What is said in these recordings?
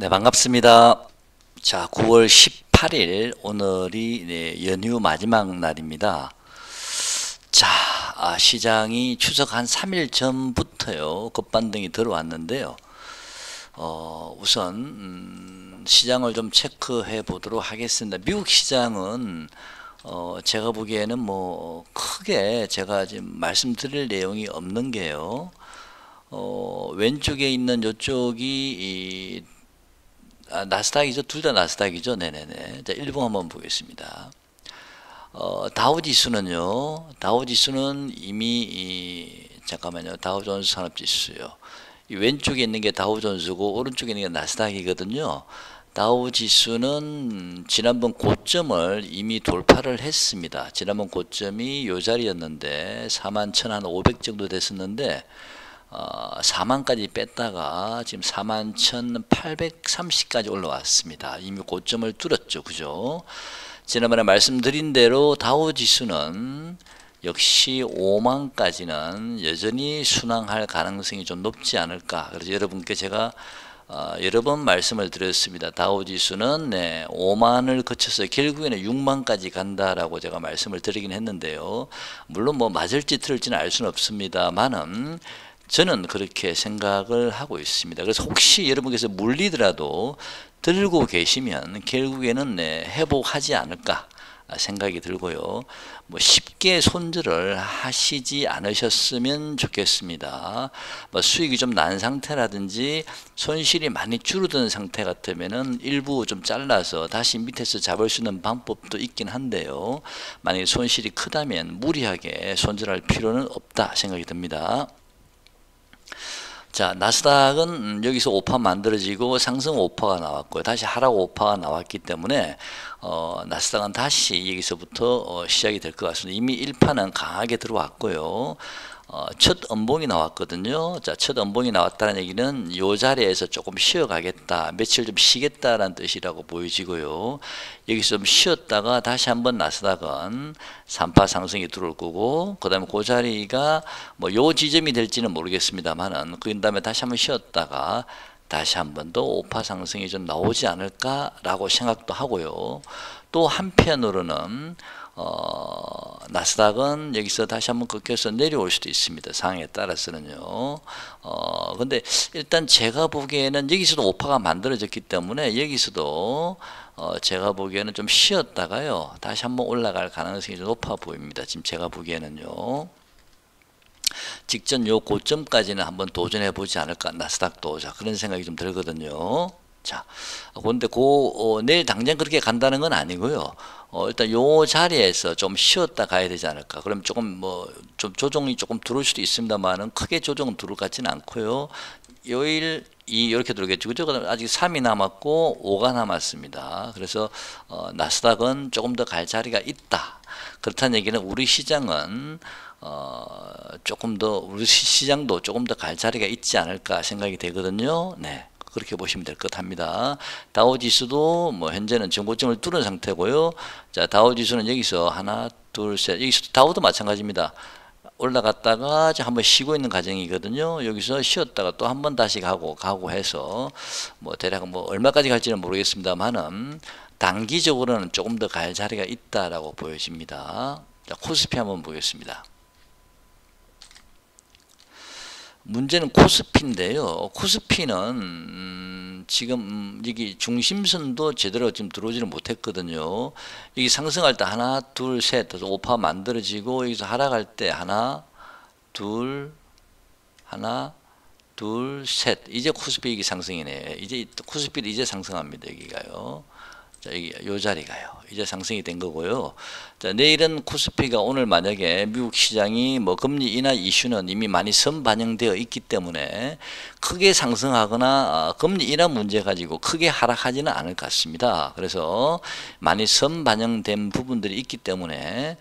네, 반갑습니다. 자, 9월 18일 오늘이 연휴 마지막 날입니다. 자, 시장이 추석 한 3일 전부터요 급반등이 들어왔는데요. 우선 시장을 좀 체크해 보도록 하겠습니다. 미국 시장은 제가 보기에는 뭐 크게 제가 지금 말씀드릴 내용이 없는 게요. 왼쪽에 있는 이쪽이 나스닥이죠. 둘 다 나스닥이죠. 네네네. 자, 일봉 한번 보겠습니다. 다우지수는 이미 잠깐만요. 다우존스 산업지수요. 이 왼쪽에 있는 게 다우존스고 오른쪽에 있는 게 나스닥이거든요. 다우지수는 지난번 고점을 이미 돌파를 했습니다. 지난번 고점이 요 자리였는데 41,500 정도 됐었는데 4만까지 뺐다가 지금 41,830까지 올라왔습니다. 이미 고점을 뚫었죠. 그죠? 지난번에 말씀드린 대로 다우지수는 역시 5만까지는 여전히 순항할 가능성이 좀 높지 않을까. 그래서 여러분께 제가 여러 번 말씀을 드렸습니다. 다우지수는 5만을 거쳐서 결국에는 6만까지 간다라고 제가 말씀을 드리긴 했는데요. 물론 뭐 맞을지 틀릴지는 알 수는 없습니다만은 저는 그렇게 생각을 하고 있습니다. 그래서 혹시 여러분께서 물리더라도 들고 계시면 결국에는 회복하지 않을까 생각이 들고요. 뭐 쉽게 손절을 하시지 않으셨으면 좋겠습니다. 뭐 수익이 좀 난 상태라든지 손실이 많이 줄어든 상태 같으면은 일부 좀 잘라서 다시 밑에서 잡을 수 있는 방법도 있긴 한데요. 만약에 손실이 크다면 무리하게 손절할 필요는 없다 생각이 듭니다. 자, 나스닥은 여기서 오파 만들어지고 상승 오파가 나왔고요. 다시 하락 오파가 나왔기 때문에 나스닥은 다시 여기서부터 시작이 될 것 같습니다. 이미 1파는 강하게 들어왔고요. 첫 음봉이 나왔거든요. 자, 첫 음봉이 나왔다는 얘기는 이 자리에서 조금 쉬어가겠다, 며칠 좀 쉬겠다라는 뜻이라고 보여지고요. 여기서 좀 쉬었다가 다시 한번 나스닥은 3파 상승이 들어올 거고, 그 다음에 그 자리가 뭐 요 지점이 될지는 모르겠습니다만은 그 다음에 다시 한번 쉬었다가 다시 한번 더 5파 상승이 좀 나오지 않을까라고 생각도 하고요. 또 한편으로는 나스닥은 여기서 다시 한번 꺾여서 내려올 수도 있습니다. 상황에 따라서는요. 근데 일단 제가 보기에는 여기서도 오파가 만들어졌기 때문에 여기서도 제가 보기에는 좀 쉬었다가요 다시 한번 올라갈 가능성이 좀 높아 보입니다. 지금 제가 보기에는요. 직전 요 고점까지는 한번 도전해 보지 않을까, 나스닥도. 자, 그런 생각이 좀 들거든요. 자, 근데 내일 당장 그렇게 간다는 건 아니고요. 일단 요 자리에서 좀 쉬었다 가야 되지 않을까. 그럼 조금 뭐 좀 조정이 조금 들어올 수도 있습니다만은 크게 조정은 들어올 것 같지는 않고요. 요일 이렇게 들어오겠죠. 그죠? 아직 3이 남았고 5가 남았습니다. 그래서 나스닥은 조금 더 갈 자리가 있다. 그렇다는 얘기는 우리 시장은 조금 더 우리 시장도 조금 더 갈 자리가 있지 않을까 생각이 되거든요. 네. 그렇게 보시면 될 것 합니다. 다우지수도 뭐 현재는 정고점을 뚫은 상태고요. 자, 다우지수는 여기서 하나, 둘, 셋. 여기서 다우도 마찬가지입니다. 올라갔다가 한번 쉬고 있는 과정이거든요. 여기서 쉬었다가 또 한번 다시 가고 해서 뭐 대략 뭐 얼마까지 갈지는 모르겠습니다만은 단기적으로는 조금 더 갈 자리가 있다라고 보여집니다. 자, 코스피 한번 보겠습니다. 문제는 코스피인데요. 코스피는 지금 여기 중심선도 제대로 지금 들어오지는 못했거든요. 여기 상승할 때 하나, 둘, 셋, 5파 만들어지고 여기서 하락할 때 하나, 둘, 셋. 이제 코스피 이게 상승이네. 이제 코스피도 이제 상승합니다. 여기가요. 자, 요 자리가요. 이제 상승이 된 거고요. 자, 내일은 코스피가 오늘 만약에 미국 시장이 뭐 금리 인하 이슈는 이미 많이 선반영되어 있기 때문에 크게 상승하거나 금리 인하 문제 가지고 크게 하락하지는 않을 것 같습니다. 그래서 많이 선반영된 부분들이 있기 때문에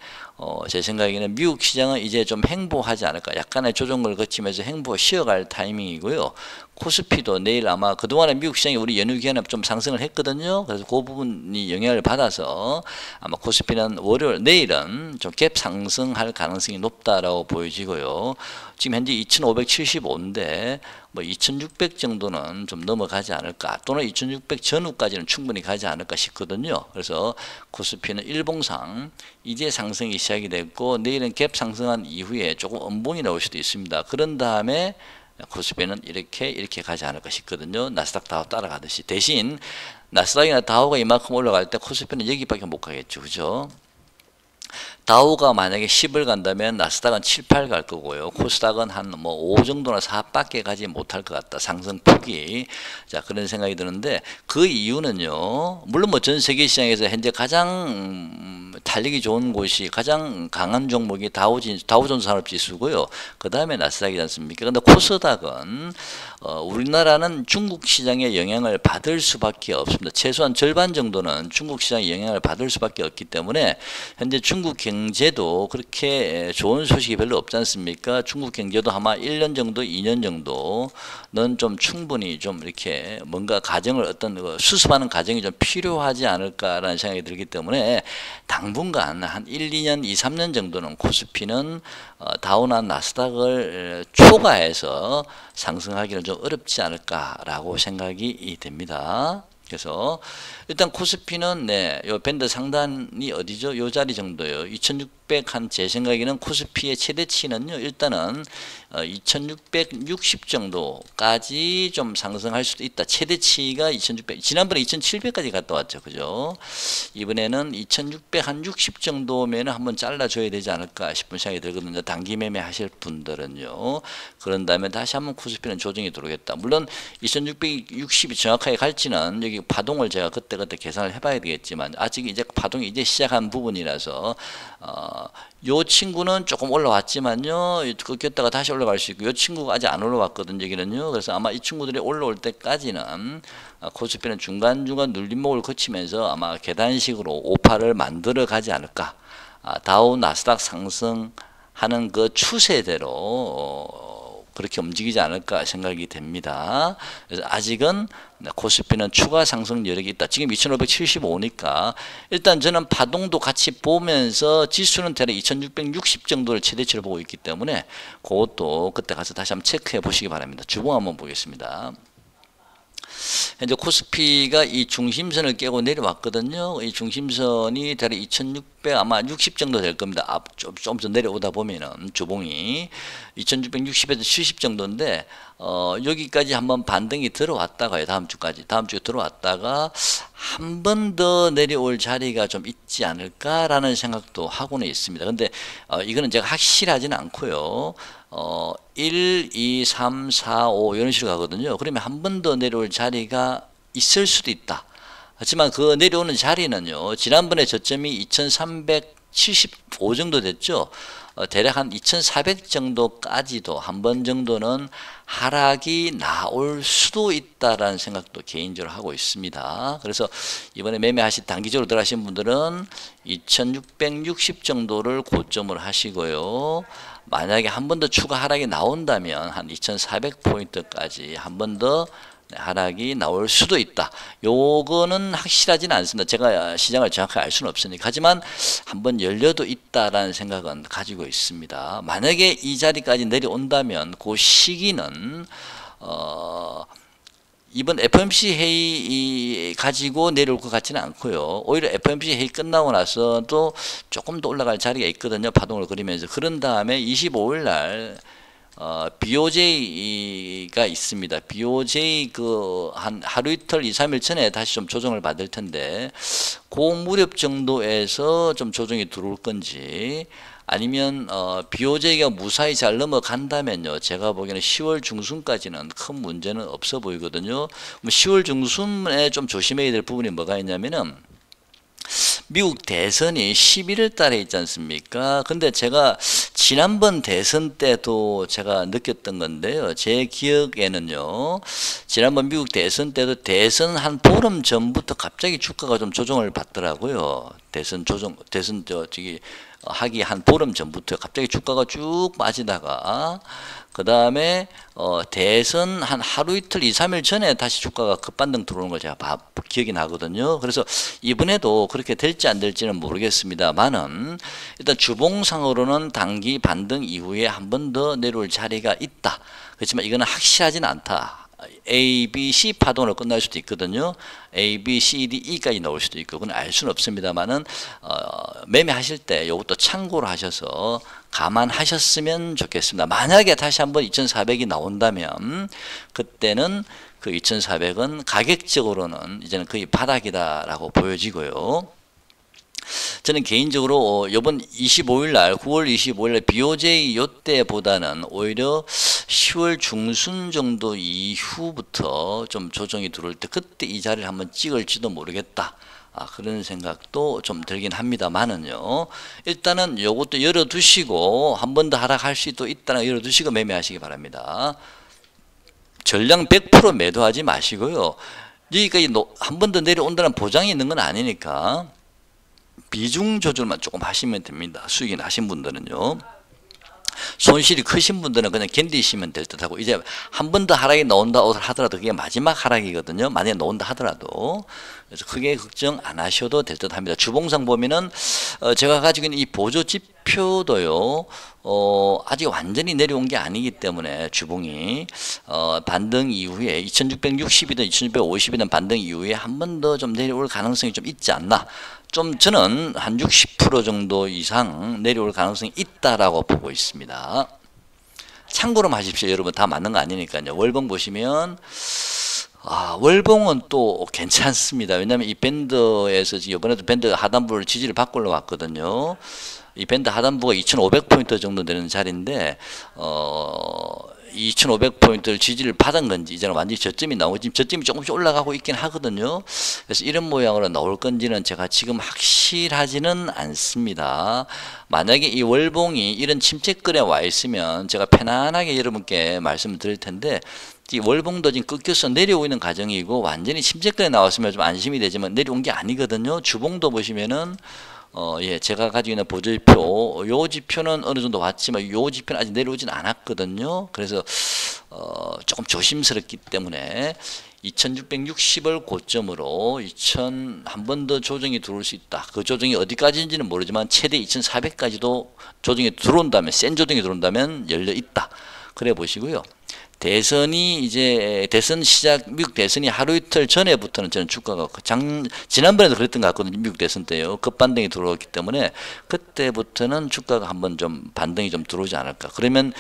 제 생각에는 미국 시장은 이제 좀 횡보하지 않을까. 약간의 조정을 거치면서 쉬어갈 타이밍이고요. 코스피도 내일 아마 그동안에 미국 시장이 우리 연휴 기간에 좀 상승을 했거든요. 그래서 그 부분이 영향을 받아서 아마 코스피는 내일은 좀 갭 상승할 가능성이 높다라고 보여지고요. 지금 현재 2575인데 뭐 2600 정도는 좀 넘어가지 않을까, 또는 2600 전후까지는 충분히 가지 않을까 싶거든요. 그래서 코스피는 일봉상 이제 상승이 시작이 됐고 내일은 갭 상승한 이후에 조금 음봉이 나올 수도 있습니다. 그런 다음에 코스피는 이렇게 가지 않을까 싶거든요. 나스닥 다우 따라가듯이. 대신 나스닥이나 다우가 이만큼 올라갈 때 코스피는 여기밖에 못 가겠죠. 그죠? 다우가 만약에 10을 간다면 나스닥은 7, 8 갈 거고요. 코스닥은 한 뭐 5 정도나 4밖에 가지 못할 것 같다. 상승폭이. 자, 그런 생각이 드는데 그 이유는요. 물론 뭐 전 세계 시장에서 현재 가장 달리기 좋은 곳이 가장 강한 종목이 다우존스 산업지수고요. 그 다음에 나스닥이지 않습니까? 근데 코스닥은 우리나라는 중국 시장의 영향을 받을 수밖에 없습니다. 최소한 절반 정도는 중국 시장의 영향을 받을 수밖에 없기 때문에 현재 중국 경제도 그렇게 좋은 소식이 별로 없지 않습니까? 중국 경제도 아마 1년 정도, 2년 정도는 좀 충분히 좀 이렇게 뭔가 가정을 어떤 수습하는 과정이 좀 필요하지 않을까라는 생각이 들기 때문에 당분간 한 1, 2년, 2, 3년 정도는 코스피는 다우나 나스닥을 초과해서 상승하기는 좀 어렵지 않을까라고 생각이 됩니다. 그래서 일단 코스피는 요 밴드 상단이 어디죠? 요 자리 정도요. 2600 한 제 생각에는 코스피의 최대치는요. 일단은 2660 정도까지 좀 상승할 수도 있다. 최대치가 2600. 지난번에 2700까지 갔다 왔죠. 그죠? 이번에는 2600 한 60 정도면 한번 잘라줘야 되지 않을까 싶은 생각이 들거든요. 단기 매매 하실 분들은요. 그런 다음에 다시 한번 코스피는 조정이 들어오겠다. 물론 2660이 정확하게 갈지는 여기 파동을 제가 그때그때 계산을 해봐야 되겠지만 아직 이제 파동이 이제 시작한 부분이라서 요 친구는 조금 올라왔지만요 꺾였다가 다시 올라갈 수 있고 요 친구가 아직 안 올라왔거든요 여기는요. 그래서 아마 이 친구들이 올라올 때까지는 코스피는 중간중간 눌림목을 거치면서 아마 계단식으로 오파를 만들어 가지 않을까. 다우 나스닥 상승하는 그 추세대로 그렇게 움직이지 않을까 생각이 됩니다. 그래서 아직은 코스피는 추가 상승 여력이 있다. 지금 2575니까 일단 저는 파동도 같이 보면서 지수는 대략 2660 정도를 최대치로 보고 있기 때문에 그것도 그때 가서 다시 한번 체크해 보시기 바랍니다. 주봉 한번 보겠습니다. 현재 코스피가 이 중심선을 깨고 내려왔거든요. 이 중심선이 대략 2600 아마 60 정도 될 겁니다. 좀 더 내려오다 보면은 주봉이 2660에서 70 정도인데 여기까지 한번 반등이 들어왔다가요. 다음 주에 들어왔다가 한 번 더 내려올 자리가 좀 있지 않을까라는 생각도 하고는 있습니다. 근데 이거는 제가 확실하지는 않고요. 1, 2, 3, 4, 5 이런 식으로 가거든요. 그러면 한 번 더 내려올 자리가 있을 수도 있다. 하지만 그 내려오는 자리는요. 지난번에 저점이 2375 정도 됐죠. 대략 한 2400 정도까지도 한 번 정도는 하락이 나올 수도 있다라는 생각도 개인적으로 하고 있습니다. 그래서 이번에 매매하신 단기적으로 들어가신 분들은 2660 정도를 고점을 하시고요. 만약에 한 번 더 추가 하락이 나온다면 한 2400포인트까지 한 번 더 하락이 나올 수도 있다. 요거는 확실하지는 않습니다. 제가 시장을 정확하게 알 수는 없으니까. 하지만 한번 열려도 있다라는 생각은 가지고 있습니다. 만약에 이 자리까지 내려온다면 그 시기는 이번 FOMC 회의 가지고 내려올 것 같지는 않고요. 오히려 FOMC 회의 끝나고 나서도 조금 더 올라갈 자리가 있거든요. 파동을 그리면서. 그런 다음에 25일 날 BOJ가 있습니다. BOJ 한 하루 이틀 2, 3일 전에 다시 좀 조정을 받을 텐데 그 무렵 정도에서 좀 조정이 들어올 건지 아니면 BOJ가 무사히 잘 넘어간다면요. 제가 보기에는 10월 중순까지는 큰 문제는 없어 보이거든요. 10월 중순에 좀 조심해야 될 부분이 뭐가 있냐면은 미국 대선이 11월 달에 있지 않습니까? 근데 제가 지난번 대선 때도 제가 느꼈던 건데요. 제 기억에는요. 지난번 미국 대선 때도 대선 한 보름 전부터 갑자기 주가가 좀 조정을 받더라고요. 대선 하기 한 보름 전부터 갑자기 주가가 쭉 빠지다가 그 다음에 대선 한 하루 이틀 2, 3일 전에 다시 주가가 급반등 들어오는 걸 제가 기억이 나거든요. 그래서 이번에도 그렇게 될지 안 될지는 모르겠습니다만은 일단 주봉상으로는 단기 반등 이후에 한 번 더 내려올 자리가 있다. 그렇지만 이거는 확실하지는 않다. A, B, C 파동으로 끝날 수도 있거든요. A, B, C, D, E까지 나올 수도 있고 그건 알 수는 없습니다만은 매매하실 때 이것도 참고로 하셔서 감안하셨으면 좋겠습니다. 만약에 다시 한번 2,400이 나온다면 그때는 그 2,400은 가격적으로는 이제는 거의 바닥이다라고 보여지고요. 저는 개인적으로 이번 25일 날 9월 25일 날 BOJ 요때보다는 오히려 10월 중순 정도 이후부터 좀 조정이 들어올 때 그때 이 자리를 한번 찍을지도 모르겠다. 그런 생각도 좀 들긴 합니다만은요. 일단은 요것도 열어두시고 한 번 더 하락할 수도 있다는 열어두시고 매매하시기 바랍니다. 전량 100% 매도하지 마시고요. 여기까지 한 번 더 내려온다는 보장이 있는 건 아니니까 비중 조절만 조금 하시면 됩니다. 수익이 나신 분들은요. 손실이 크신 분들은 그냥 견디시면 될 듯하고 이제 한 번 더 하락이 나온다 하더라도 그게 마지막 하락이거든요. 만약에 나온다 하더라도 그래서 크게 걱정 안 하셔도 될 듯합니다. 주봉상 보면은 제가 가지고 있는 이 보조 지표도요. 아직 완전히 내려온 게 아니기 때문에 주봉이 반등 이후에 2660이든 2650이든 반등 이후에 한 번 더 좀 내려올 가능성이 좀 있지 않나. 좀 저는 한 60% 정도 이상 내려올 가능성이 있다라고 보고 있습니다. 참고로 하십시오. 여러분 다 맞는 거 아니니까요. 월봉 보시면 월봉은 또 괜찮습니다. 왜냐하면 이 밴드에서 이번에도 밴드 하단부를 지지를 바꾸러 왔거든요. 이 밴드 하단부가 2500포인트 정도 되는 자리인데 2500포인트를 지지를 받은 건지 이제는 완전히 저점이 나오고 지금 저점이 조금씩 올라가고 있긴 하거든요. 그래서 이런 모양으로 나올 건지는 제가 지금 확실하지는 않습니다. 만약에 이 월봉이 이런 침체권에 와 있으면 제가 편안하게 여러분께 말씀을 드릴 텐데 이 월봉도 지금 꺾여서 내려오고 있는 과정이고 완전히 침체권에 나왔으면 좀 안심이 되지만 내려온 게 아니거든요. 주봉도 보시면은 제가 가지고 있는 보조지표, 요 지표는 어느 정도 왔지만 요 지표는 아직 내려오진 않았거든요. 그래서 조금 조심스럽기 때문에 2660을 고점으로 한 번 더 조정이 들어올 수 있다. 그 조정이 어디까지인지는 모르지만 최대 2400까지도 조정이 들어온다면 센 조정이 들어온다면 열려 있다. 그래 보시고요. 대선이 이제 미국 대선이 하루 이틀 전에부터는 저는 주가가 지난번에도 그랬던 것 같거든요. 미국 대선 때요. 급반등이 들어왔기 때문에 그때부터는 주가가 한번 좀 반등이 좀 들어오지 않을까. 그러면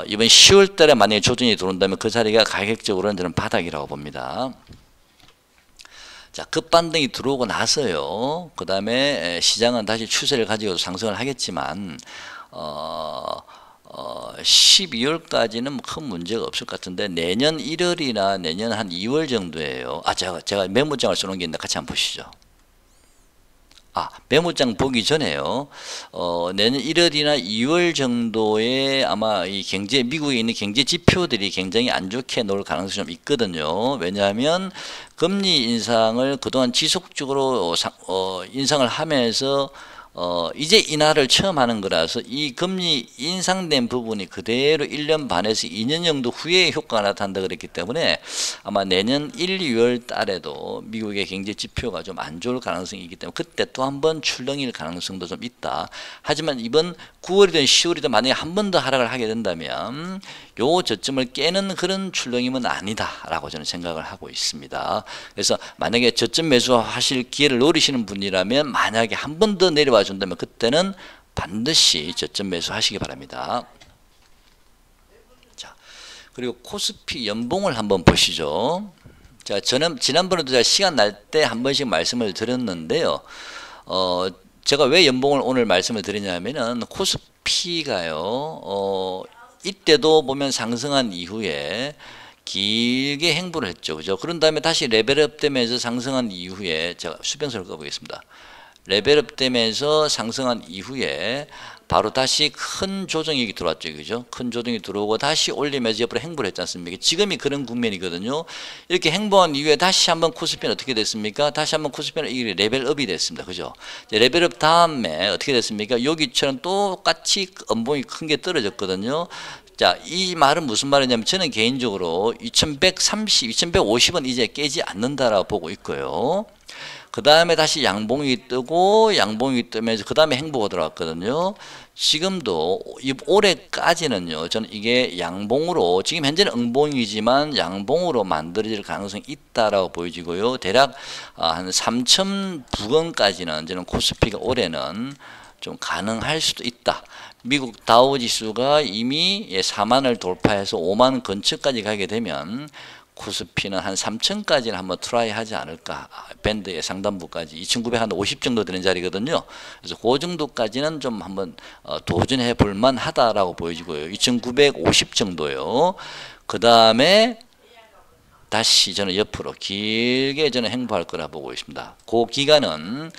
이번 10월 달에 만약에 조정이 들어온다면 그 자리가 가격적으로는 저는 바닥이라고 봅니다. 자, 급반등이 들어오고 나서요. 그 다음에 시장은 다시 추세를 가지고 상승을 하겠지만 12월까지는 큰 문제가 없을 것 같은데 내년 1월이나 내년 한 2월 정도예요. 제가 메모장을 써놓은 게 있는데 같이 한번 보시죠. 메모장 보기 전에요. 내년 1월이나 2월 정도에 아마 미국에 있는 경제 지표들이 굉장히 안 좋게 나올 가능성이 좀 있거든요. 왜냐하면 금리 인상을 그동안 지속적으로 인상을 하면서 이제 인하를 처음 하는 거라서 이 금리 인상된 부분이 그대로 1년 반에서 2년 정도 후에 효과가 나타난다 그랬기 때문에 아마 내년 1, 2월 달에도 미국의 경제 지표가 좀 안 좋을 가능성이 있기 때문에 그때 또 한 번 출렁일 가능성도 좀 있다. 하지만 이번 9월이든 10월이든 만약에 한 번 더 하락을 하게 된다면 요 저점을 깨는 그런 출렁임은 아니다라고 저는 생각을 하고 있습니다. 그래서 만약에 저점 매수하실 기회를 노리시는 분이라면 만약에 한 번 더 내려와 준다면 그때는 반드시 저점 매수하시기 바랍니다. 자, 그리고 코스피 연봉을 한번 보시죠. 자, 저는 지난번에도 제가 시간 날 때 한 번씩 말씀을 드렸는데요. 제가 왜 연봉을 오늘 말씀을 드리냐면은 코스피가요. 이때도 보면 상승한 이후에 길게 행보를 했죠. 그죠? 그런 다음에 다시 레벨업 되면서 상승한 이후에 제가 수평선을 꺼보겠습니다. 레벨업 되면서 상승한 이후에 바로 다시 큰 조정이 들어왔죠. 그죠? 큰 조정이 들어오고 다시 올리면서 옆으로 행보를 했지 않습니까? 지금이 그런 국면이거든요. 이렇게 행보한 이후에 다시 한번 코스피는 어떻게 됐습니까? 다시 한번 코스피는 이게 레벨업이 됐습니다. 그죠? 이제 레벨업 다음에 어떻게 됐습니까? 여기처럼 똑같이 음봉이 큰 게 떨어졌거든요. 자, 이 말은 무슨 말이냐면 저는 개인적으로 2130, 2150은 이제 깨지 않는다라고 보고 있고요. 그 다음에 다시 양봉이 뜨고 양봉이 뜨면서 그 다음에 행보가 들어왔거든요. 지금도 올해까지는요, 저는 이게 양봉으로, 지금 현재는 음봉이지만 양봉으로 만들어질 가능성이 있다라고 보여지고요. 대략 한 3천 부근까지는 저는 코스피가 올해는 좀 가능할 수도 있다. 미국 다우지수가 이미 4만을 돌파해서 5만 근처까지 가게 되면 코스피는 한 3천까지는 한번 트라이 하지 않을까. 밴드의 상단부까지 2950 정도 되는 자리거든요. 그래서 그 정도까지는 좀 한번 도전해 볼 만하다라고 보여지고요. 2950 정도요. 그 다음에 다시 저는 옆으로 길게 저는 행보할 거라 보고 있습니다. 그 기간은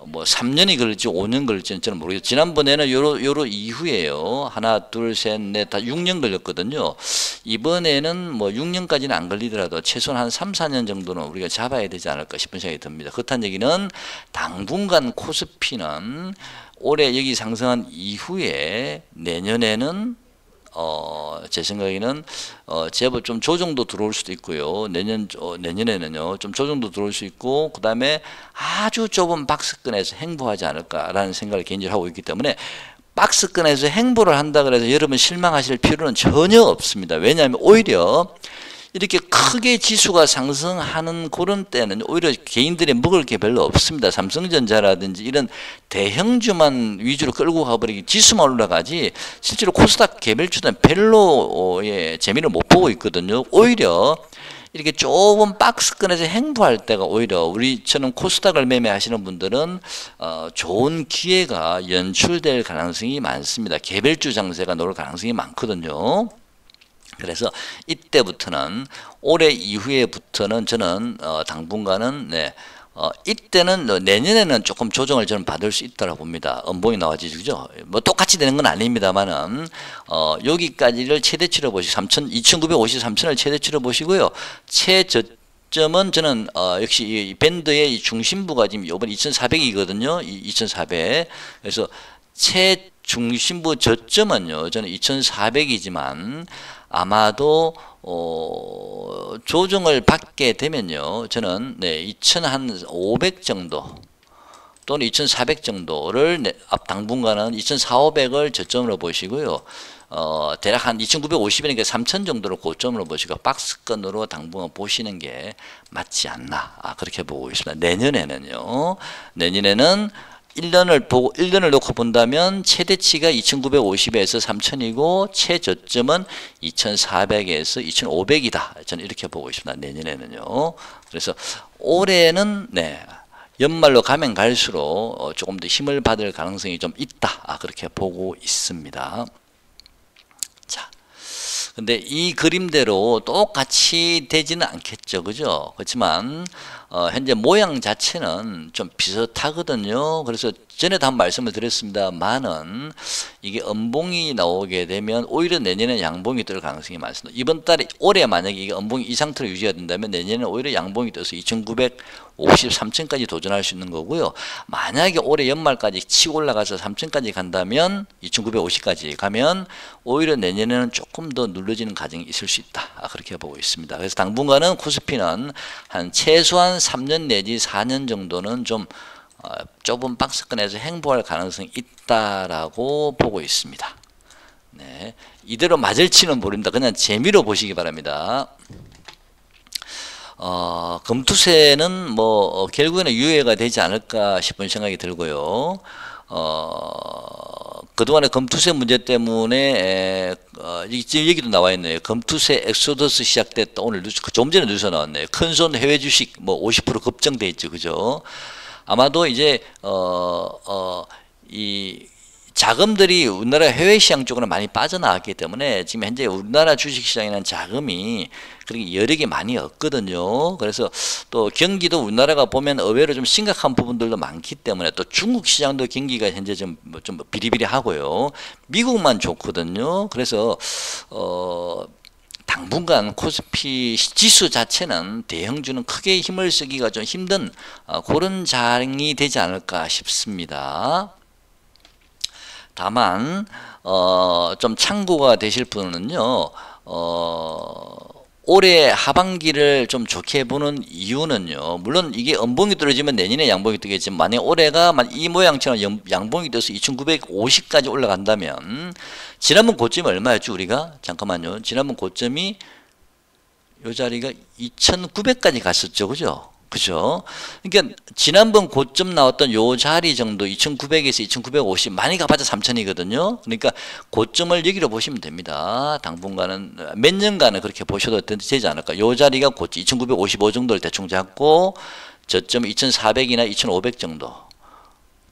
뭐 3년이 걸릴지 5년 걸릴지는 저는 모르겠어요. 지난번에는 요로 이후에요. 하나, 둘, 셋, 넷, 다 6년 걸렸거든요. 이번에는 뭐 6년까지는 안 걸리더라도 최소한 한 3, 4년 정도는 우리가 잡아야 되지 않을까 싶은 생각이 듭니다. 그렇다는 얘기는 당분간 코스피는 올해 여기 상승한 이후에 내년에는 제 생각에는 제법 좀 조정도 들어올 수도 있고요. 내년에는요 좀 조정도 들어올 수 있고, 그 다음에 아주 좁은 박스권에서 행보하지 않을까라는 생각을 개인적으로 하고 있기 때문에 박스권에서 행보를 한다 그래서 여러분 실망하실 필요는 전혀 없습니다. 왜냐하면 오히려 이렇게 크게 지수가 상승하는 그런 때는 오히려 개인들이 먹을 게 별로 없습니다. 삼성전자라든지 이런 대형주만 위주로 끌고 가버리기, 지수만 올라가지 실제로 코스닥 개별주는 별로 재미를 못 보고 있거든요. 오히려 이렇게 좁은 박스권에서 행보할 때가 오히려 우리처럼 코스닥을 매매하시는 분들은 좋은 기회가 연출될 가능성이 많습니다. 개별주 장세가 나올 가능성이 많거든요. 그래서 이때부터는 올해 이후에부터는 저는 당분간은 이때는 내년에는 조금 조정을 저는 받을 수 있다고 봅니다. 음봉이 나와지죠, 그죠? 뭐 똑같이 되는 건 아닙니다만은 여기까지를 최대치로 보시고 2950, 3000을 최대치로 보시고요. 최저점은 저는 역시 이 밴드의 이 중심부가 지금 이번 2400이거든요. 2400. 그래서 최중심부 저점은요, 저는 2400이지만 아마도 조정을 받게 되면요, 저는 2500 정도 또는 2400 정도를 당분간은 2400을 저점으로 보시고요. 대략 한 2950이니까 3000 정도를 고점으로 보시고 박스권으로 당분간 보시는 게 맞지 않나, 그렇게 보고 있습니다. 내년에는 1년을 놓고 본다면 최대치가 2950에서 3000이고 최저점은 2400에서 2500이다. 저는 이렇게 보고 있습니다. 내년에는요. 그래서 올해는 연말로 가면 갈수록 조금 더 힘을 받을 가능성이 좀 있다. 그렇게 보고 있습니다. 자, 근데 이 그림대로 똑같이 되지는 않겠죠, 그죠? 그렇지만 현재 모양 자체는 좀 비슷하거든요. 그래서 전에도 한 말씀을 드렸습니다만은 이게 음봉이 나오게 되면 오히려 내년에 양봉이 뜰 가능성이 많습니다. 이번 달에 올해 만약에 이게 음봉이 이 상태로 유지가 된다면 내년에는 오히려 양봉이 떠서 2953층까지 도전할 수 있는 거고요. 만약에 올해 연말까지 치고 올라가서 3층까지 간다면 2950까지 가면 오히려 내년에는 조금 더 눌러지는 과정이 있을 수 있다. 그렇게 보고 있습니다. 그래서 당분간은 코스피는 한 최소한 3년 내지 4년 정도는 좀 좁은 박스권에서 행보할 가능성이 있다라고 보고 있습니다. 네, 이대로 맞을지는 모릅니다. 그냥 재미로 보시기 바랍니다. 금투세는 뭐 결국에는 유예가 되지 않을까 싶은 생각이 들고요. 그동안의 금투세 문제 때문에 지금 얘기도 나와 있네요. 금투세 엑소더스 시작됐다. 오늘 좀 전에 뉴스 나왔네요. 큰손 해외 주식 뭐 50% 급증돼 있죠, 그죠? 아마도 이제 이 자금들이 우리나라 해외 시장 쪽으로 많이 빠져나왔기 때문에 지금 현재 우리나라 주식시장에는 자금이 그렇게 여력이 많이 없거든요. 그래서 또 경기도 우리나라가 보면 의외로 좀 심각한 부분들도 많기 때문에 또 중국 시장도 경기가 현재 좀 비리비리하고요. 미국만 좋거든요. 그래서 당분간 코스피 지수 자체는 대형주는 크게 힘을 쓰기가 좀 힘든 그런 장이 되지 않을까 싶습니다. 다만 좀 참고가 되실 분은요, 올해 하반기를 좀 좋게 보는 이유는요, 물론 이게 음봉이 떨어지면 내년에 양봉이 뜨겠지만 만약 올해가 이 모양처럼 양봉이 떠서 2950까지 올라간다면 지난번 고점이 얼마였죠 우리가? 잠깐만요. 지난번 고점이 요 자리가 2900까지 갔었죠. 그죠? 그죠? 그러니까 지난번 고점 나왔던 요 자리 정도 2900에서 2950 많이 가봤자 3000이거든요. 그러니까 고점을 여기로 보시면 됩니다. 당분간은 몇 년간은 그렇게 보셔도 되지 않을까. 요 자리가 고점 2955 정도를 대충 잡고 저점 2400이나 2500 정도.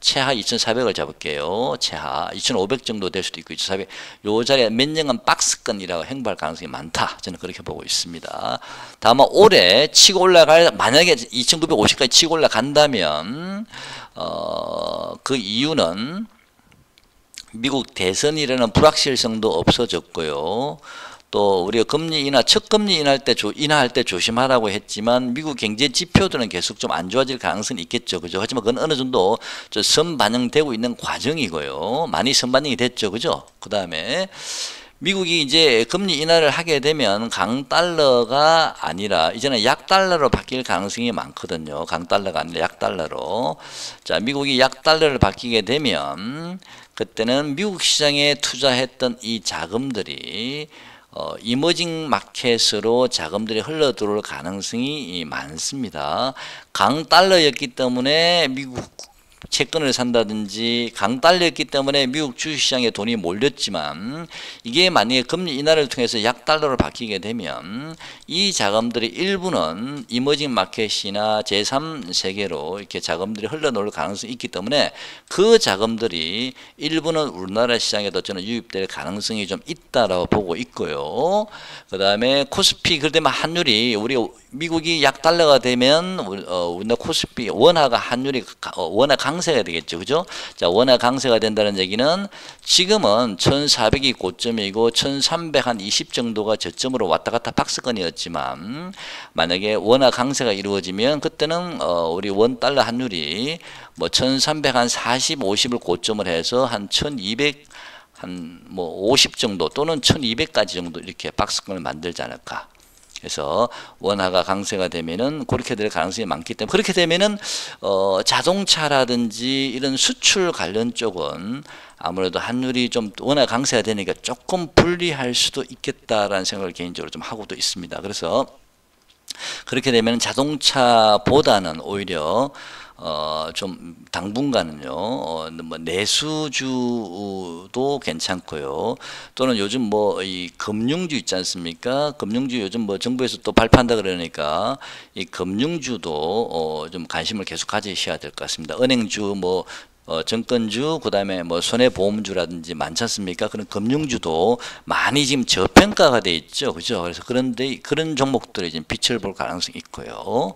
최하 2400을 잡을게요. 최하 2500 정도 될 수도 있고 2400. 요 자리에 몇 년간 박스권이라고 행보할 가능성이 많다. 저는 그렇게 보고 있습니다. 다만 올해 치고 올라갈 만약에 2950까지 치고 올라간다면 그 이유는 미국 대선이라는 불확실성도 없어졌고요. 또 우리가 금리 인하, 첫 금리 인하할 때 조심하라고 했지만 미국 경제 지표들은 계속 좀 안 좋아질 가능성이 있겠죠. 그죠? 하지만 그건 어느 정도 선반영되고 있는 과정이고요. 많이 선반영이 됐죠. 그죠? 그 다음에 미국이 이제 금리 인하를 하게 되면 강달러가 아니라 이제는 약달러로 바뀔 가능성이 많거든요. 강달러가 아니라 약달러로. 자, 미국이 약달러를 바뀌게 되면 그때는 미국 시장에 투자했던 이 자금들이 이머징 마켓으로 자금들이 흘러 들어올 가능성이 많습니다. 강달러였기 때문에 미국 채권을 산다든지 강달러였기 때문에 미국 주식시장에 돈이 몰렸지만 이게 만약에 금리 인하를 통해서 약달러로 바뀌게 되면 이 자금들이 일부는 이머징 마켓이나 제3세계로 이렇게 자금들이 흘러놓을 가능성이 있기 때문에 그 자금들이 일부는 우리나라 시장에도 저는 유입될 가능성이 좀 있다라고 보고 있고요. 그 다음에 코스피 그러면 환율이 우리 미국이 약달러가 되면 우리나라 코스피 원화가 환율이 원화 강세가 되겠죠. 그죠? 자, 원화 강세가 된다는 얘기는 지금은 1400이 고점이고 1320 정도가 저점으로 왔다 갔다 박스권이었지만 만약에 원화 강세가 이루어지면 그때는 우리 원 달러 환율이 뭐 1340, 50을 고점을 해서 한 1200 한 뭐 50 정도 또는 1200까지 정도 이렇게 박스권을 만들지 않을까. 그래서 원화가 강세가 되면은 그렇게 될 가능성이 많기 때문에 그렇게 되면은 자동차라든지 이런 수출 관련 쪽은 아무래도 환율이 좀 원화 강세가 되니까 조금 불리할 수도 있겠다라는 생각을 개인적으로 좀 하고도 있습니다. 그래서 그렇게 되면 자동차보다는 오히려 좀 당분간은요, 뭐 내수주도 괜찮고요. 또는 요즘 뭐 이 금융주 있지 않습니까? 금융주 요즘 뭐 정부에서 또 발표한다 그러니까 이 금융주도 좀 관심을 계속 가지셔야 될 것 같습니다. 은행주 뭐 증권주, 그 다음에 뭐 손해보험주라든지 많지 않습니까? 그런 금융주도 많이 지금 저평가가 돼 있죠. 그죠? 그래서 그런 종목들이 지금 빛을 볼 가능성이 있고요.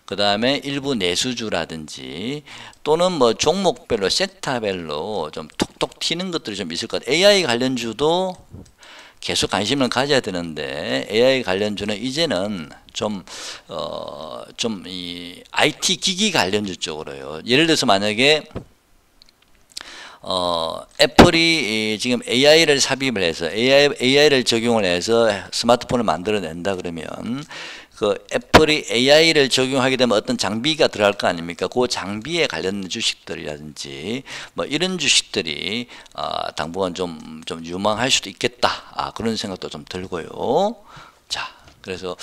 그 다음에 일부 내수주라든지 또는 뭐 종목별로 섹터별로 좀 톡톡 튀는 것들이 좀 있을 것 같아요. AI 관련주도 계속 관심을 가져야 되는데 AI 관련주는 이제는 좀 이 IT 기기 관련주 쪽으로요. 예를 들어서 만약에 애플이 지금 AI를 삽입을 해서 AI를 적용을 해서 스마트폰을 만들어낸다 그러면 그 애플이 AI를 적용하게 되면 어떤 장비가 들어갈 거 아닙니까? 그 장비에 관련된 주식들이라든지 뭐 이런 주식들이 당분간 좀 유망할 수도 있겠다. 그런 생각도 좀 들고요. 자, 그래서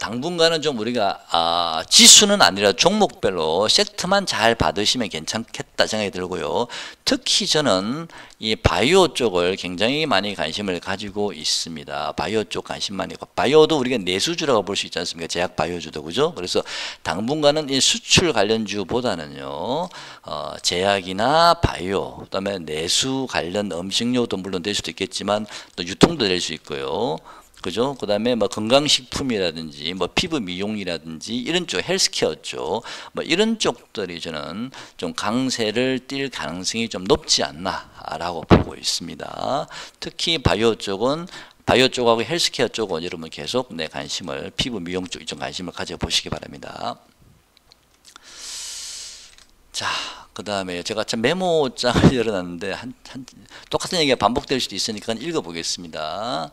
당분간은 좀 우리가 지수는 아니라 종목별로 섹터만 잘 받으시면 괜찮겠다 생각이 들고요. 특히 저는 이 바이오 쪽을 굉장히 많이 관심을 가지고 있습니다. 바이오 쪽 관심 많이 있고, 바이오도 우리가 내수주라고 볼 수 있지 않습니까? 제약 바이오주도, 그죠? 그래서 당분간은 이 수출 관련주보다는요, 제약이나 바이오, 그다음에 내수 관련 음식료도 물론 될 수도 있겠지만 또 유통도 될 수 있고요. 그죠? 그 다음에 뭐 건강식품이라든지 뭐 피부 미용이라든지 이런 쪽, 헬스케어 쪽, 뭐 이런 쪽들이 저는 좀 강세를 띌 가능성이 좀 높지 않나라고 보고 있습니다. 특히 바이오 쪽은, 바이오 쪽하고 헬스케어 쪽은 여러분 계속 내 관심을, 피부 미용 쪽 좀 관심을 가져보시기 바랍니다. 자, 그 다음에 제가 참 메모장을 열어놨는데 똑같은 얘기가 반복될 수도 있으니까 읽어보겠습니다.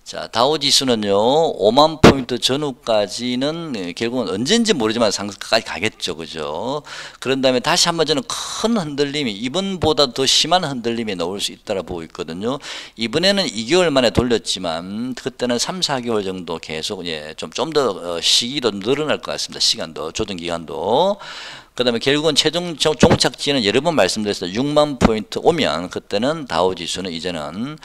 자, 다우지수는요 5만 포인트 전후까지는 결국은 언젠지 모르지만 상승까지 가겠죠, 그죠? 그런 다음에 다시 한번 저는 큰 흔들림이, 이번보다 더 심한 흔들림이 나올 수 있다고 보고 있거든요. 이번에는 2개월 만에 돌렸지만 그때는 3, 4개월 정도 계속 좀 더 시기도 늘어날 것 같습니다. 시간도, 조정 기간도. 그 다음에 결국은 최종 종착지는 여러 번 말씀드렸어요. 6만 포인트 오면 그때는 다우지수는 이제는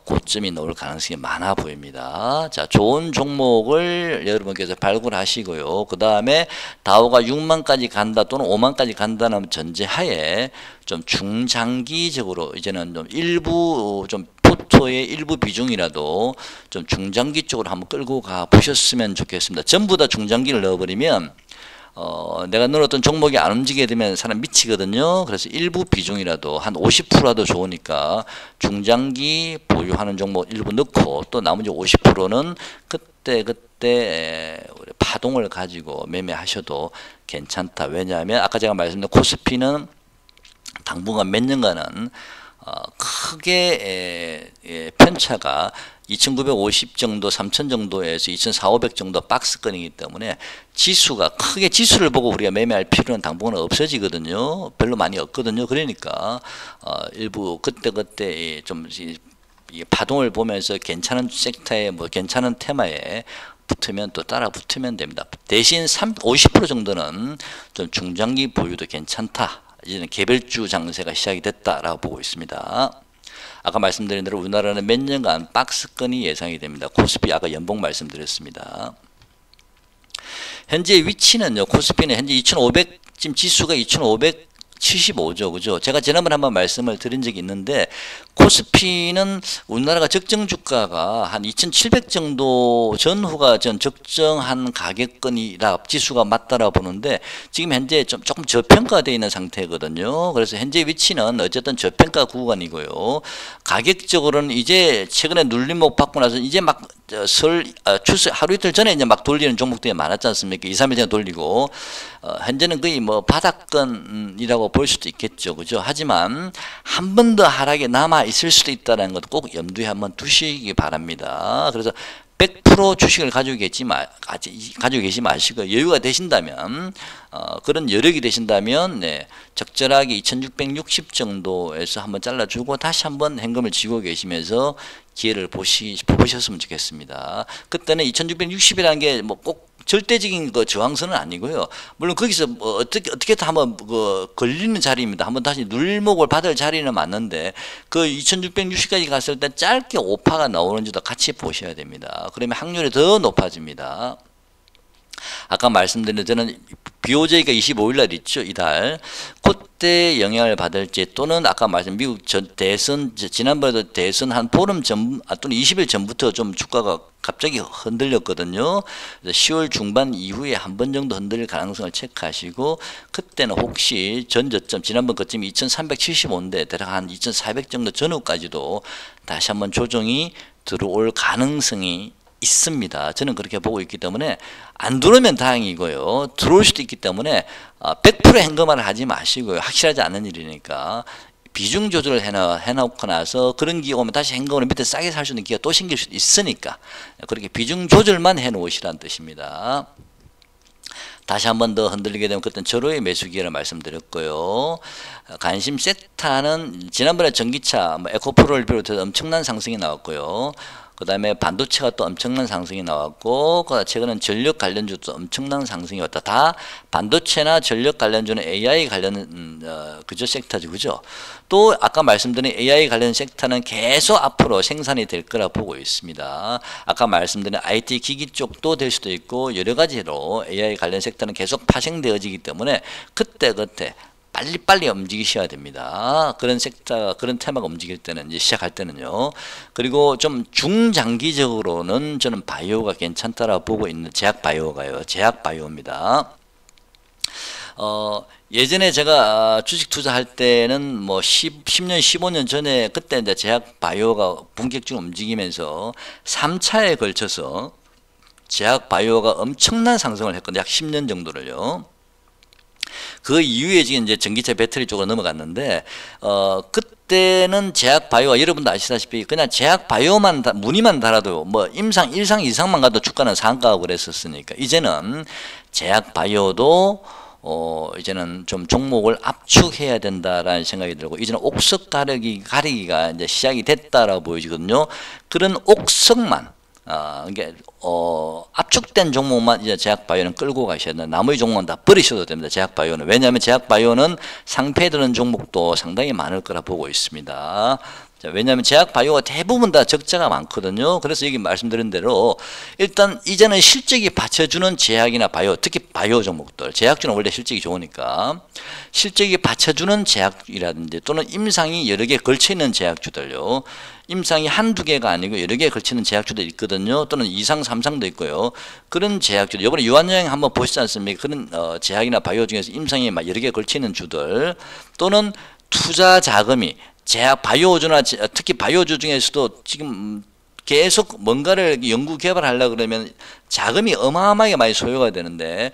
고점이 나올 가능성이 많아 보입니다. 자, 좋은 종목을 여러분께서 발굴하시고요. 그 다음에 다우가 6만까지 간다 또는 5만까지 간다는 전제하에 좀 중장기적으로 이제는 좀 일부 좀 포토의 일부 비중이라도 좀 중장기 쪽으로 한번 끌고 가 보셨으면 좋겠습니다. 전부 다 중장기를 넣어버리면 내가 넣었던 종목이 안 움직이게 되면 사람 미치거든요. 그래서 일부 비중이라도 한 50%라도 좋으니까 중장기 보유하는 종목 일부 넣고 또 나머지 50%는 그때 파동을 가지고 매매하셔도 괜찮다. 왜냐하면 아까 제가 말씀드린 코스피는 당분간 몇 년간은 크게 편차가 2950 정도, 3000 정도에서 2400, 500 정도 박스권이기 때문에 지수가 크게, 지수를 보고 우리가 매매할 필요는 당분간 없어지거든요. 별로 많이 없거든요. 그러니까 일부 그때 좀 이 파동을 보면서 괜찮은 섹터에 뭐 괜찮은 테마에 붙으면 또 따라 붙으면 됩니다. 대신 50% 정도는 좀 중장기 보유도 괜찮다. 이제는 개별주 장세가 시작이 됐다라고 보고 있습니다. 아까 말씀드린 대로 우리나라는 몇 년간 박스권이 예상이 됩니다. 코스피 아까 연봉 말씀드렸습니다. 현재 위치는요. 코스피는 현재 2500, 지금 지수가 2575죠. 그죠? 제가 지난번에 한번 말씀을 드린 적이 있는데 코스피는 우리나라가 적정 주가가 한 2700 정도 전후가 적정한 가격권이라 지수가 맞다라 보는데 지금 현재 조금 저평가되어 있는 상태거든요. 그래서 현재 위치는 어쨌든 저평가 구간이고요. 가격적으로는 이제 최근에 눌림목 받고 나서 이제 막 추세 하루 이틀 전에 이제 막 돌리는 종목들이 많았지 않습니까? 2, 3일 전에 돌리고 현재는 거의 뭐 바닥권이라고 볼 수도 있겠죠. 그죠? 하지만 한 번 더 하락에 남아 있을 수도 있다는 것도 꼭 염두에 한번 두시기 바랍니다. 그래서 100% 주식을 가지고 계시 마시고 여유가 되신다면 그런 여력이 되신다면 적절하게 2660 정도에서 한번 잘라주고 다시 한번 현금을 쥐고 계시면서 기회를 보셨으면 좋겠습니다. 그때는 2660이라는 게 뭐 꼭 절대적인 저항선은 아니고요. 물론 거기서 뭐 어떻게 한번 걸리는 자리입니다. 한번 다시 눌목을 받을 자리는 맞는데 그 2660까지 갔을 때 짧게 오파가 나오는지도 같이 보셔야 됩니다. 그러면 확률이 더 높아집니다. 아까 말씀드린 저는 BOJ가 25일 날 있죠. 이달. 그때 영향을 받을지 또는 아까 미국 대선, 지난번에도 대선 한 보름 전 또는 20일 전부터 좀 주가가 갑자기 흔들렸거든요. 그래서 10월 중반 이후에 한 번 정도 흔들릴 가능성을 체크하시고 그때는 혹시 전저점 지난번 거점이 2375인데 대략 한 2400 정도 전후까지도 다시 한번 조정이 들어올 가능성이 있습니다. 저는 그렇게 보고 있기 때문에 안 들어오면 다행이고요. 들어올 수도 있기 때문에 100% 현금화를 하지 마시고요. 확실하지 않은 일이니까 비중 조절을 해놓고 나서 그런 기회가 오면 다시 현금으로 밑에 싸게 살 수 있는 기회가 또 생길 수도 있으니까 그렇게 비중 조절만 해놓으시라는 뜻입니다. 다시 한 번 더 흔들리게 되면 그때는 절호의 매수 기회를 말씀드렸고요. 관심 섹터는 지난번에 전기차 에코프로를 비롯해서 엄청난 상승이 나왔고요. 그 다음에 반도체가 또 엄청난 상승이 나왔고, 최근엔 전력 관련주도 엄청난 상승이 왔다. 다 반도체나 전력 관련주는 AI 관련 그죠 섹터죠, 그죠? 또 아까 말씀드린 AI 관련 섹터는 계속 앞으로 생산이 될 거라 보고 있습니다. 아까 말씀드린 IT 기기 쪽도 될 수도 있고 여러 가지로 AI 관련 섹터는 계속 파생되어지기 때문에 그때 빨리빨리 움직이셔야 됩니다. 그런 섹터, 그런 테마가 움직일 때는, 이제 시작할 때는요. 그리고 좀 중장기적으로는 저는 바이오가 괜찮다라고 보고 있는, 제약 바이오가요. 제약 바이오입니다. 예전에 제가 주식 투자할 때는 뭐 10년, 15년 전에 그때 이제 제약 바이오가 본격적으로 움직이면서 3차에 걸쳐서 제약 바이오가 엄청난 상승을 했거든요. 약 10년 정도를요. 그 이후에 지금 이제 전기차 배터리 쪽으로 넘어갔는데, 그때는 제약 바이오가 여러분도 아시다시피 그냥 제약 바이오만 무늬만 달아도 뭐 임상 1상 이상만 가도 주가는 상가하고 그랬었으니까, 이제는 제약 바이오도 이제는 좀 종목을 압축해야 된다라는 생각이 들고, 이제는 옥석 가리기가 이제 시작이 됐다라고 보여지거든요. 그런 옥석만 이게 압축된 종목만 이제 제약바이오는 끌고 가셔야 된다. 나머지 종목은 다 버리셔도 됩니다. 제약바이오는. 왜냐하면 제약바이오는 상패 드는 종목도 상당히 많을 거라 보고 있습니다. 자, 왜냐하면 제약바이오가 대부분 다 적자가 많거든요. 그래서 여기 말씀드린 대로 일단 이제는 실적이 받쳐주는 제약이나 바이오, 특히 바이오 종목들, 제약주는 원래 실적이 좋으니까 실적이 받쳐주는 제약이라든지 또는 임상이 여러 개 걸쳐있는 제약주들요. 임상이 한두 개가 아니고 여러 개에 걸치는 제약주들이 있거든요. 또는 2상, 3상도 있고요. 그런 제약주들, 이번에 유한여행 한번 보시지 않습니까? 그런 제약이나 바이오 중에서 임상이 막 여러 개에 걸치는 주들, 또는 투자 자금이 제약 바이오주나 특히 바이오주 중에서도 지금 계속 뭔가를 연구 개발하려고 그러면 자금이 어마어마하게 많이 소요가 되는데,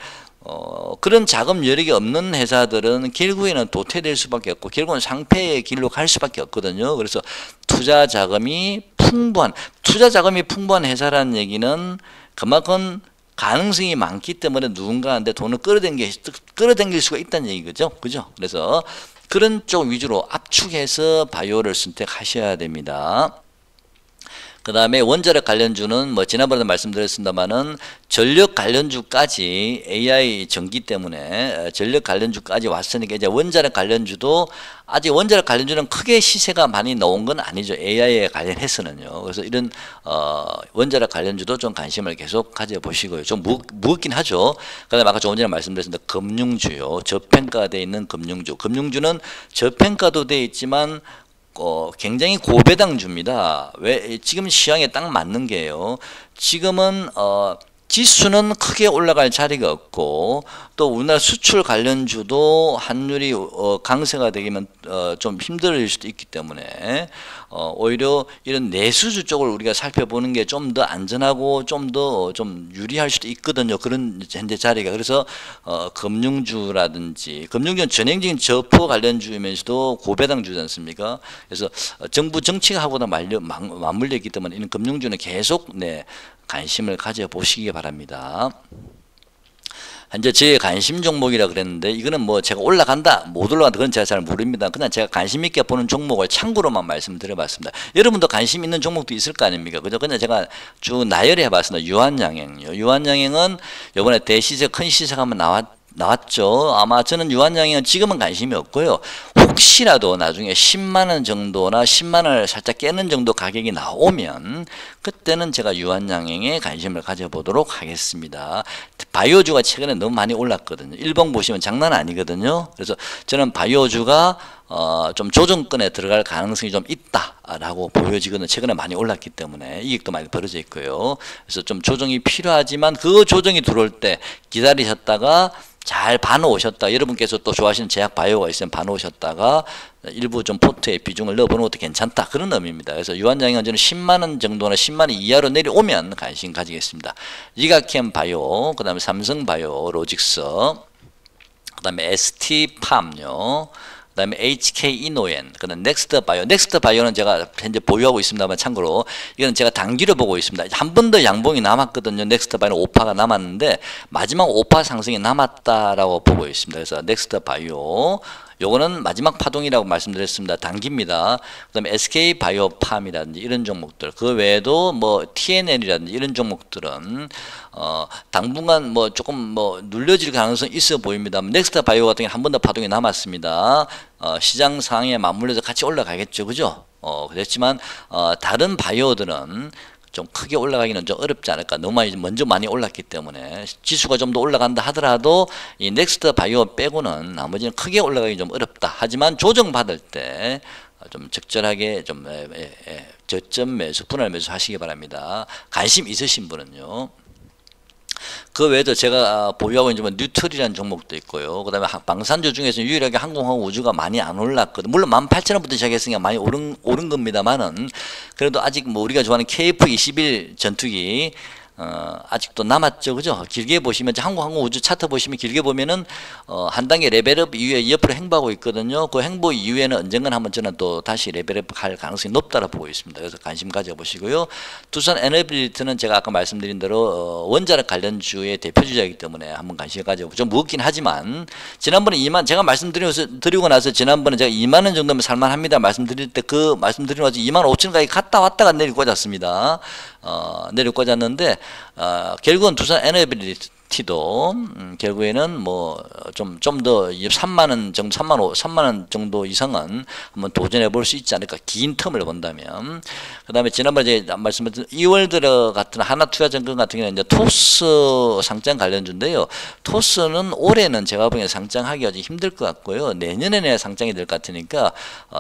그런 자금 여력이 없는 회사들은 결국에는 도태될 수밖에 없고 결국은 상폐의 길로 갈 수밖에 없거든요. 그래서 투자 자금이 풍부한 회사라는 얘기는 그만큼 가능성이 많기 때문에 누군가한테 돈을 끌어당길 수가 있다는 얘기죠. 그죠? 그래서 그런 쪽 위주로 압축해서 바이오를 선택하셔야 됩니다. 그 다음에 원자력 관련주는 뭐 지난번에도 말씀드렸습니다만은 전력 관련주까지 AI 전기 때문에 전력 관련주까지 왔으니까 이제 원자력 관련주도 아직 원자력 관련주는 크게 시세가 많이 나온 건 아니죠. AI에 관련해서는요. 그래서 이런 원자력 관련주도 좀 관심을 계속 가져보시고요. 좀 무겁긴 하죠. 그다음에 아까 조금 전에 말씀드렸습니다. 금융주요. 저평가되어 있는 금융주. 금융주는 저평가도 되어 있지만 굉장히 고배당주입니다. 왜? 지금 시장에 딱 맞는 게요. 지금은 지수는 크게 올라갈 자리가 없고 또 우리나라 수출 관련주도 환율이 강세가 되면 좀 힘들어질 수도 있기 때문에 오히려 이런 내수주 쪽을 우리가 살펴보는 게 좀 더 안전하고 좀 더 좀 유리할 수도 있거든요. 그런 현재 자리가. 그래서 금융주라든지, 금융주는 전형적인 저포 관련주이면서도 고배당주지 않습니까? 그래서 정부 정책하고도 맞물려 있기 때문에 이런 금융주는 계속 관심을 가져보시기 바랍니다. 현재 제 관심 종목이라 그랬는데 이거는 뭐 제가 올라간다 못 올라간다 그건 제가 잘 모릅니다. 그냥 제가 관심 있게 보는 종목을 참고로만 말씀드려봤습니다. 여러분도 관심 있는 종목도 있을 거 아닙니까? 그죠? 그냥 제가 쭉 나열해 봤습니다. 유한양행요. 유한양행은 이번에 대시세 큰 시세가 한번 나왔죠. 아마 저는 유한양행은 지금은 관심이 없고요. 혹시라도 나중에 10만원 정도나 10만원을 살짝 깨는 정도 가격이 나오면 그때는 제가 유한양행에 관심을 가져보도록 하겠습니다. 바이오주가 최근에 너무 많이 올랐거든요. 일봉 보시면 장난 아니거든요. 그래서 저는 바이오주가 좀 조정권에 들어갈 가능성이 좀 있다라고 보여지거든요. 최근에 많이 올랐기 때문에 이익도 많이 벌어져 있고요. 그래서 좀 조정이 필요하지만 그 조정이 들어올 때 기다리셨다가 잘 봐놓으셨다. 여러분께서 또 좋아하시는 제약 바이오가 있으면 봐놓으셨다가 일부 좀 포트에 비중을 넣어보는 것도 괜찮다. 그런 의미입니다. 그래서 유한양행은 저는 10만원 정도나 10만원 이하로 내려오면 관심 가지겠습니다. 이가캠 바이오, 그 다음에 삼성바이오, 로직스, 그 다음에 ST팜요. 그 다음에 HK이노엔, 그 다음에 넥스트바이오. 넥스트바이오는 제가 현재 보유하고 있습니다만 참고로 이건 제가 단기로 보고 있습니다. 한 번 더 양봉이 남았거든요. 넥스트바이오는 5파가 남았는데 마지막 5파 상승이 남았다라고 보고 있습니다. 그래서 넥스트바이오 요거는 마지막 파동이라고 말씀드렸습니다. 단기입니다. 그다음에 SK 바이오팜이라든지 이런 종목들, 그 외에도 뭐 TNL이라든지 이런 종목들은 당분간 뭐 조금 뭐 눌려질 가능성이 있어 보입니다. 넥스트 바이오 같은 경우는 한 번 더 파동이 남았습니다. 시장 상황에 맞물려서 같이 올라가겠죠, 그죠? 그렇지만 다른 바이오들은 좀 크게 올라가기는 좀 어렵지 않을까. 너무 먼저 많이 올랐기 때문에 지수가 좀 더 올라간다 하더라도 이 넥스트 바이오 빼고는 나머지는 크게 올라가기 좀 어렵다. 하지만 조정받을 때 좀 적절하게 좀 저점 매수, 분할 매수 하시기 바랍니다. 관심 있으신 분은요. 그 외에도 제가 보유하고 있는 뉴트리라는 종목도 있고요. 그 다음에 방산주 중에서 유일하게 항공하고 우주가 많이 안 올랐거든요. 물론 18,000원부터 시작했으니까 많이 오른 겁니다만은 그래도 아직 뭐 우리가 좋아하는 KF-21 전투기 아직도 남았죠, 그죠? 길게 보시면 항공 우주 차트 보시면 길게 보면은 한 단계 레벨업 이후에 옆으로 행보하고 있거든요. 그 행보 이후에는 언젠간 한번 저는 또 다시 레벨업 할 가능성이 높다고 보고 있습니다. 그래서 관심 가져보시고요. 두산 에너빌리티는 제가 아까 말씀드린 대로 원자력 관련주의 대표주자이기 때문에 한번 관심 가져보고 좀 무겁긴 하지만 지난번에 제가 말씀드리고 나서 지난번에 제가 2만 원 정도면 살만합니다 말씀드릴 때 그 말씀드리고 나서 2만 5천까지 갔다 왔다가 내리고 꽂았습니다. 내리고 꽂았는데 결국은 두산 에너빌리티도 결국에는 뭐 좀 더 3만 원 정도 3만 원 정도 이상은 한번 도전해 볼 수 있지 않을까, 긴 텀을 본다면. 그다음에 지난번에 제가 말씀드린 이월드 같은 하나투자증권 같은 경우는 이제 토스 상장 관련주인데요. 토스는 올해는 제가 보기에는 상장하기가 좀 힘들 것 같고요. 내년에는 상장이 될 것 같으니까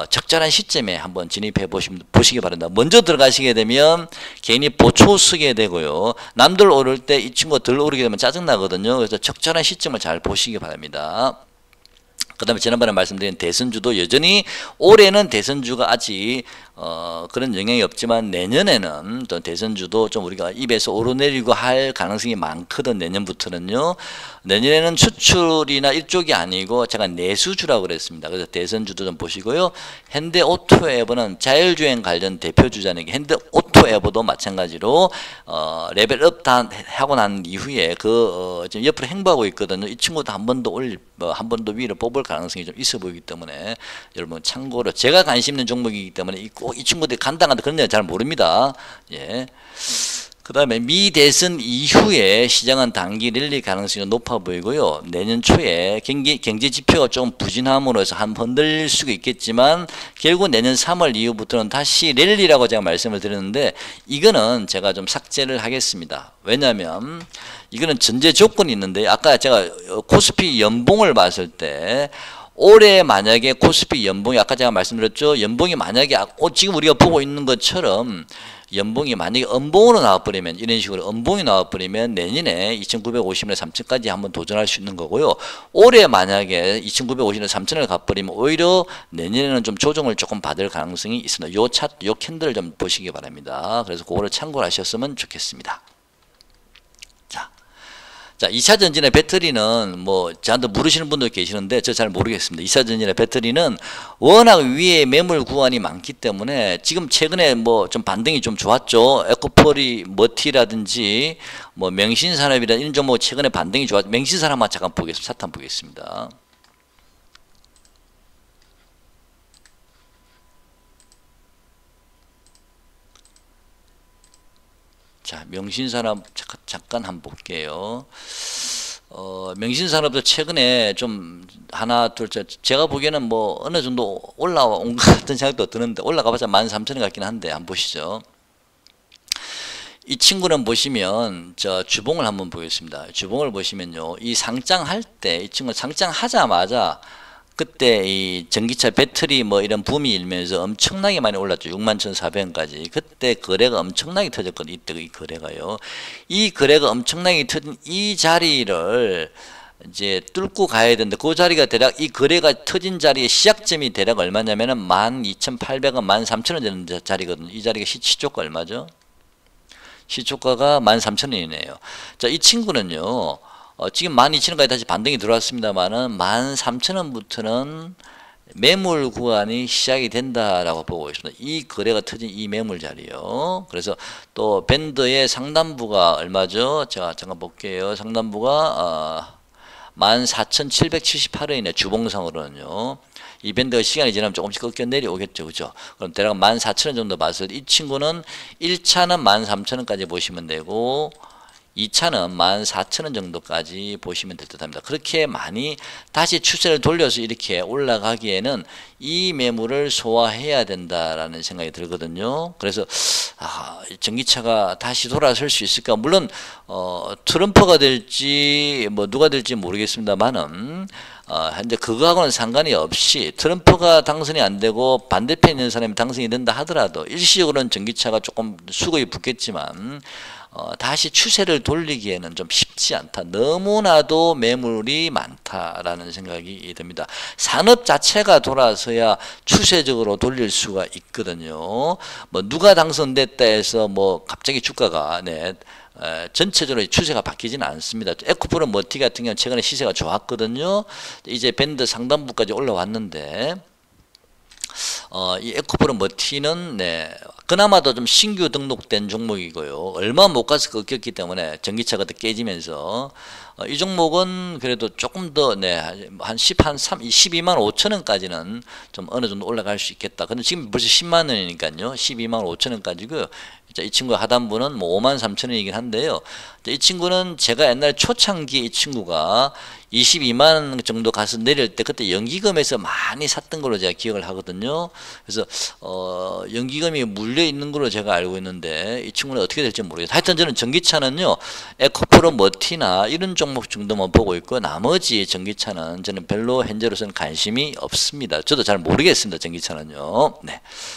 적절한 시점에 한번 진입해 보시기 바랍니다. 먼저 들어가시게 되면 괜히 보초 쓰게 되고요. 남들 오를 때 이 친구가 덜 오르게 되면 짜증나거든요. 그래서 적절한 시점을 잘 보시기 바랍니다. 그 다음에 지난번에 말씀드린 대선주도 여전히 올해는 대선주가 아직 그런 영향이 없지만 내년에는 또 대선주도 좀 우리가 입에서 오르내리고 할 가능성이 많거든. 내년부터는요. 내년에는 수출이나 이쪽이 아니고 제가 내수주라고 그랬습니다. 그래서 대선주도 좀 보시고요. 현대오토에버는 자율주행 관련 대표주자니까 현대오토에버도 마찬가지로 레벨업 다 하고 난 이후에 지금 옆으로 행보하고 있거든요. 이 친구도 한 번 더 위로 뽑을 가능성이 좀 있어 보이기 때문에 여러분 참고로, 제가 관심 있는 종목이기 때문에 꼭 이 친구들이 간다 그런 데는 잘 모릅니다. 예. 그 다음에 미 대선 이후에 시장은 단기 랠리 가능성이 높아 보이고요. 내년 초에 경제 지표가 좀 부진함으로 해서 한번 흔들릴 수가 있겠지만 결국 내년 3월 이후부터는 다시 랠리라고 제가 말씀을 드렸는데 이거는 제가 좀 삭제를 하겠습니다. 왜냐하면 이거는 전제 조건이 있는데 아까 제가 코스피 연봉을 봤을 때 올해 만약에 코스피 연봉이 아까 제가 말씀드렸죠. 연봉이 만약에 지금 우리가 보고 있는 것처럼 연봉이 만약에 음봉으로 나와버리면, 이런 식으로 음봉이 나와버리면 내년에 2,950에서 3,000까지 한번 도전할 수 있는 거고요. 올해 만약에 2,950에서 3,000을 가버리면 오히려 내년에는 좀 조정을 조금 받을 가능성이 있습니다. 요 차트, 요 캔들을 좀 보시기 바랍니다. 그래서 그거를 참고를 하셨으면 좋겠습니다. 자, 2차 전진의 배터리는 뭐 저한테 물으시는 분도 계시는데 저 잘 모르겠습니다. 2차 전진의 배터리는 워낙 위에 매물 구간이 많기 때문에 지금 최근에 뭐 좀 반등이 좀 좋았죠. 에코폴이 머티라든지 뭐 명신산업이라든지 이런 종목 최근에 반등이 좋았죠. 명신산업만 잠깐 보겠습니다. 차트 한번 보겠습니다. 자, 명신산업 잠깐 한번 볼게요. 명신산업도 최근에 좀 하나 둘 제가 보기에는 뭐 어느 정도 올라온 것 같은 생각도 드는데 올라가봤자 13,000원 같긴 한데 한번 보시죠. 이 친구는 보시면 저 주봉을 한번 보겠습니다. 주봉을 보시면요, 이 상장할 때 이 친구 상장하자마자 그때 이 전기차 배터리 뭐 이런 붐이 일면서 엄청나게 많이 올랐죠. 61,400원까지. 그때 거래가 엄청나게 터졌거든요. 이때 이 거래가요. 이 거래가 엄청나게 터진 이 자리를 이제 뚫고 가야 되는데 그 자리가 대략 이 거래가 터진 자리의 시작점이 대략 얼마냐면은 12,800원, 13,000원 되는 자리거든요. 이 자리가 시초가 얼마죠? 시초가가 13,000원이네요. 자, 이 친구는요. 지금 12,000원까지 다시 반등이 들어왔습니다만은 13,000원부터는 매물 구간이 시작이 된다라고 보고 있습니다. 이 거래가 터진 이 매물 자리요. 그래서 또 밴드의 상단부가 얼마죠? 제가 잠깐 볼게요. 상단부가 14,778원이네. 주봉상으로는요. 이 밴드가 시간이 지나면 조금씩 꺾여 내려오겠죠. 그죠? 그럼 대략 14,000원 정도 봤을 때 이 친구는 1차는 13,000원까지 보시면 되고 2차는 14,000원 정도까지 보시면 될 듯합니다. 그렇게 많이 다시 추세를 돌려서 이렇게 올라가기에는 이 매물을 소화해야 된다라는 생각이 들거든요. 그래서 전기차가 다시 돌아설 수 있을까? 물론 트럼프가 될지 뭐 누가 될지 모르겠습니다만은 현재 그거하고는 상관이 없이 트럼프가 당선이 안 되고 반대편에 있는 사람이 당선이 된다 하더라도 일시적으로는 전기차가 조금 수급이 붙겠지만 다시 추세를 돌리기에는 좀 쉽지 않다. 너무나도 매물이 많다라는 생각이 듭니다. 산업 자체가 돌아서야 추세적으로 돌릴 수가 있거든요. 뭐 누가 당선됐다 해서 뭐 갑자기 주가가 전체적으로 추세가 바뀌지는 않습니다. 에코프로 머티 같은 경우는 최근에 시세가 좋았거든요. 이제 밴드 상단부까지 올라왔는데 이 에코프로 머티는 그나마도 좀 신규 등록된 종목이고요. 얼마 못 가서 꺾였기 때문에 전기차가 더 깨지면서 이 종목은 그래도 조금 더 한 12만 5천 원까지는 좀 어느 정도 올라갈 수 있겠다. 근데 지금 벌써 10만 원이니까요. 12만 5천 원까지고요. 이 친구 하단부는 뭐 5만 3천 원이긴 한데요. 이 친구는 제가 옛날 초창기 이 친구가 22만 원 정도 가서 내릴 때 그때 연기금에서 많이 샀던 걸로 제가 기억을 하거든요. 그래서 연기금이 물려 있는 걸로 제가 알고 있는데 이 친구는 어떻게 될지 모르겠어요. 하여튼 저는 전기차는요. 에코프로 머티나 이런 종목 정도만 보고 있고 나머지 전기차는 저는 별로 현재로서는 관심이 없습니다. 저도 잘 모르겠습니다. 전기차는요.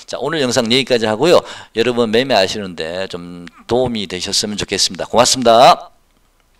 자, 오늘 영상 여기까지 하고요. 여러분 매매하시는데 좀 도움이 되셨으면 좋겠습니다. 고맙습니다.